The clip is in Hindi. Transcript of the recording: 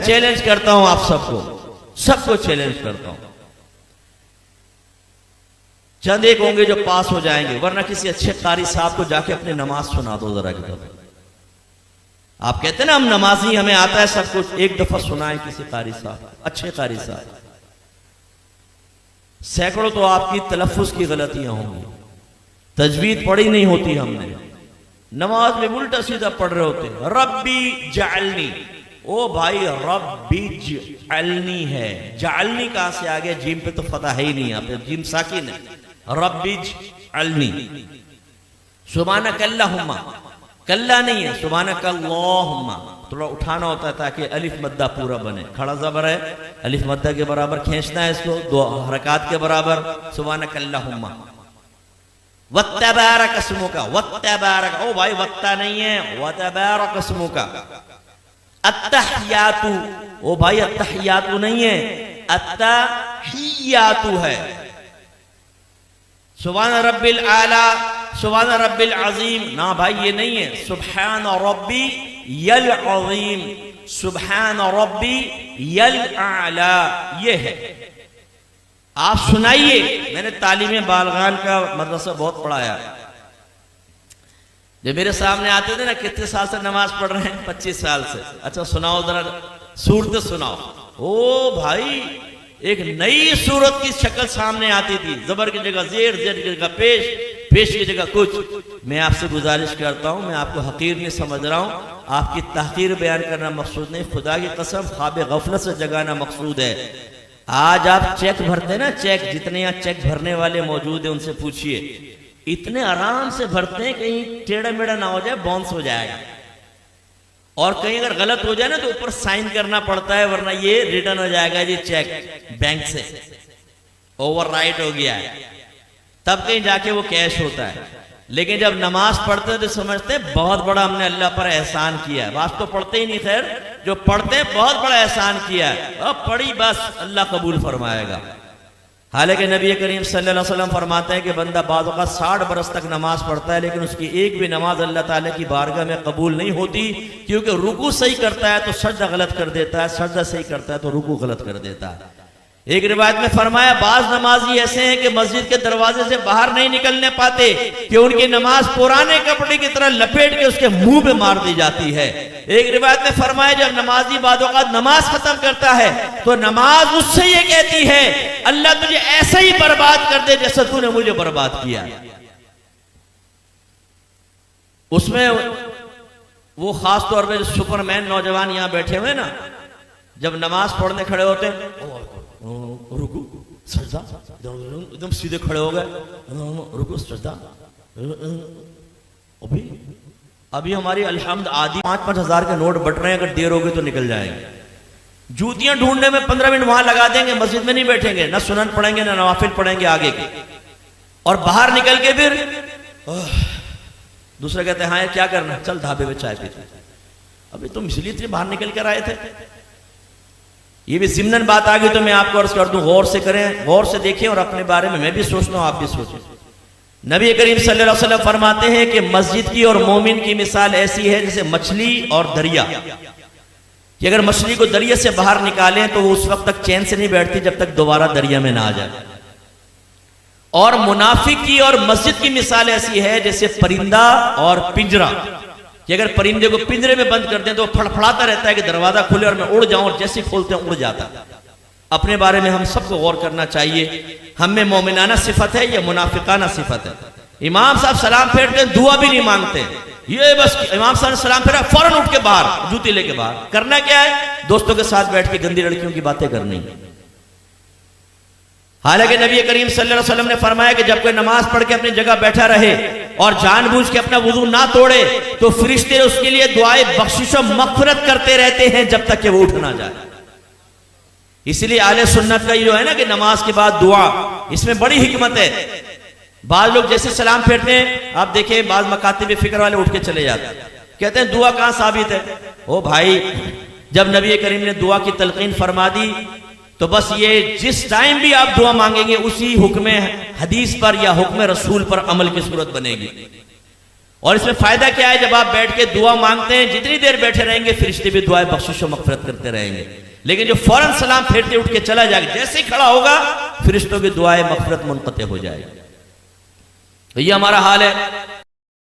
चैलेंज करता हूं आप सबको चैलेंज करता हूं। चंद एक होंगे जो पास हो जाएंगे, वरना किसी अच्छे कारी साहब को जाके अपनी नमाज सुना दो जरा की दफा। आप कहते हैं ना हम नमाजी, हमें आता है सब कुछ, एक दफा सुनाए किसी कारी साहब, अच्छे कारी साहब। सैकड़ों तो आपकी तलफ्फुज की गलतियां होंगी, तजवीद पढ़ी नहीं होती हमने, नमाज में उल्टा सीधा पढ़ रहे होते। रब्बी जालनी, ओ भाई रब्बी जालनी है, जालनी कहां से आ गया? जीम पे तो फतह है ही नहीं, यहाँ पे जीम साकिन है। रब्बी जालनी, सुब्हानक अल्लाहुम्मा, कल्ला नहीं है, सुब्हानक अल्लाहुम्मा, थोड़ा उठाना होता है ताकि अलिफ मद्दा पूरा बने। खड़ा जबर है, अलिफ मद्दा के बराबर खींचना है इसको, 2 हरकत के बराबर। सुब्हानक अल्लाहुम्मा वत्तबारक अस्मुका, वत्तबारक, ओ भाई वत्ता नहीं है, वत्तबारक अस्मुका। अत्तहियातु, ओ भाई अत्तहियातु नहीं है, अत्तहियातु है। सुभान रब्बिल आला, सुभान रब्बिल अजीम, ना भाई ये नहीं है, सुभान रब्बी यल अजीम, सुभान रब्बी यल आला, ये है। आप सुनाइए, मैंने तालीम बालगान का मदरसा बहुत पढ़ाया। जो मेरे सामने आते थे ना, कितने साल से नमाज पढ़ रहे हैं? 25 साल से। अच्छा सुनाओ जरा सूरत सुनाओ। ओ भाई एक नई सूरत की शक्ल सामने आती थी, जबर की जगह जेर, जेर की जगह पेश, पेश की जगह कुछ। मैं आपसे गुजारिश करता हूं, मैं आपको हकीर नहीं समझ रहा हूं, आपकी तहकीर बयान करना मकसूद नहीं, खुदा की कसम ख्वाब गफलत से जगाना मकसूद है। आज आप चेक भरते ना, चेक, जितने यहाँ चेक भरने वाले मौजूद है उनसे पूछिए, इतने आराम से भरते हैं, कहीं टेढ़ा मेढ़ा ना हो जाए, बाउंस हो जाएगा। और कहीं अगर गलत हो जाए ना तो ऊपर साइन करना पड़ता है, वरना ये रिटर्न हो जाएगा जी चेक बैंक से, ओवरराइट हो गया है, तब कहीं जाके वो कैश होता है। लेकिन जब नमाज पढ़ते हैं तो समझते हैं बहुत बड़ा हमने अल्लाह पर एहसान किया है। बात तो पढ़ते ही नहीं, खैर जो पढ़ते हैं बहुत बड़ा एहसान किया है, अब पढ़ी बस अल्लाह कबूल फरमाएगा। हालांकि नबी करीम सल्लल्लाहु अलैहि वसल्लम फरमाते हैं कि बंदा बाद औक़ात 60 बरस तक नमाज पढ़ता है, लेकिन उसकी एक भी नमाज अल्लाह ताला की बारगाह में कबूल नहीं होती, क्योंकि रुकू सही करता है तो सजदा गलत कर देता है, सजदा सही करता है तो रुकू गलत कर देता है। एक रिवायत में फरमाया, बाज नमाजी ऐसे हैं कि मस्जिद के दरवाजे से बाहर नहीं निकलने पाते कि उनकी नमाज पुराने कपड़े की तरह लपेट के उसके मुंह पे मार दी जाती है। एक रिवायत में फरमाया, जब नमाजी बाद औक़ात नमाज खत्म करता है तो नमाज उससे ये कहती है, अल्लाह तुझे ऐसा ही बर्बाद कर दे जैसा तूने मुझे बर्बाद किया। उसमें वो खास तौर पे सुपरमैन नौजवान यहां बैठे हुए ना, जब नमाज पढ़ने खड़े होते हैं, रुकू सजदा, एकदम सीधे खड़े हो गए, रुकू सजदा। अभी हमारी अल्हम्द आदि 5-5 हजार के नोट बट रहे हैं, अगर देर होगी तो निकल जाएंगे। जूतियां ढूंढने में 15 मिनट वहां लगा देंगे, मस्जिद में नहीं बैठेंगे, ना सुनन पढ़ेंगे ना नवाफिल पढ़ेंगे आगे के, और बाहर निकल के फिर दूसरे कहते हैं हाँ यार क्या करना, चल ढाबे में चाय पीते। अभी तुम इसलिए बाहर निकल कर आए थे। ये भी ज़िम्नन बात आ गई तो मैं आपको अर्ज कर दूं, गौर से करें, गौर से देखें, और अपने बारे में मैं भी सोचता हूं, आप भी सोचें। नबी करीम सल्लल्लाहु अलैहि वसल्लम फरमाते हैं कि मस्जिद की और मोमिन की मिसाल ऐसी है जैसे मछली और दरिया, कि अगर मछली को दरिया से बाहर निकालें तो वो उस वक्त तक चैन से नहीं बैठती जब तक दोबारा दरिया में ना आ जाए। और मुनाफिक की और मस्जिद की मिसाल ऐसी है जैसे परिंदा और पिंजरा, कि अगर परिंदे को पिंजरे में बंद कर दें तो फड़फड़ाता रहता है कि दरवाजा खुले और मैं उड़ जाऊं, और जैसे खोलते हैं उड़ जाता। अपने बारे में हम सबको गौर करना चाहिए, हम में मोमिनाना सिफत है या मुनाफिकाना सिफत है। इमाम साहब सलाम फेरते हैं, दुआ भी नहीं मांगते, ये बस इमाम साहब ने सलाम फेरा फौरन उठ के बाहर, जूती लेके बाहर। करना क्या है? दोस्तों के साथ बैठ के गंदी लड़कियों की बातें करनी। हालांकि नबी करीम सल्लल्लाहु अलैहि वसल्लम ने फरमाया कि जब कोई नमाज पढ़ के अपनी जगह बैठा रहे और जानबूझ के अपना वुजू ना तोड़े तो फरिश्ते उसके लिए दुआए बख्शिश और मग़फ़िरत करते रहते हैं जब तक कि वो उठ ना जाए। इसलिए आले सुन्नत का ये जो है ना कि नमाज के बाद दुआ, इसमें बड़ी हिकमत है। बाज लोग जैसे सलाम फेरते हैं, आप देखें बाज मकातिब फिक्र वाले उठ के चले जाते हैं, कहते हैं दुआ कहां साबित है। ओ भाई, जब नबी करीम ने दुआ की तलकीन फरमा दी तो बस ये जिस टाइम भी आप दुआ मांगेंगे उसी हुक्म हदीस पर या हुक्म रसूल पर अमल की सूरत बनेगी। और इसमें फायदा क्या है, जब आप बैठ के दुआ मांगते हैं, जितनी देर बैठे रहेंगे फरिश्ते भी दुआएं बख्शिश और मगफिरत करते रहेंगे। लेकिन जो फौरन सलाम फेरते उठ के चला जाएगा, जैसे ही खड़ा होगा फरिश्तों की दुआएं मगफिरत मुनक़ते हो जाएगी। तो ये हमारा हाल है।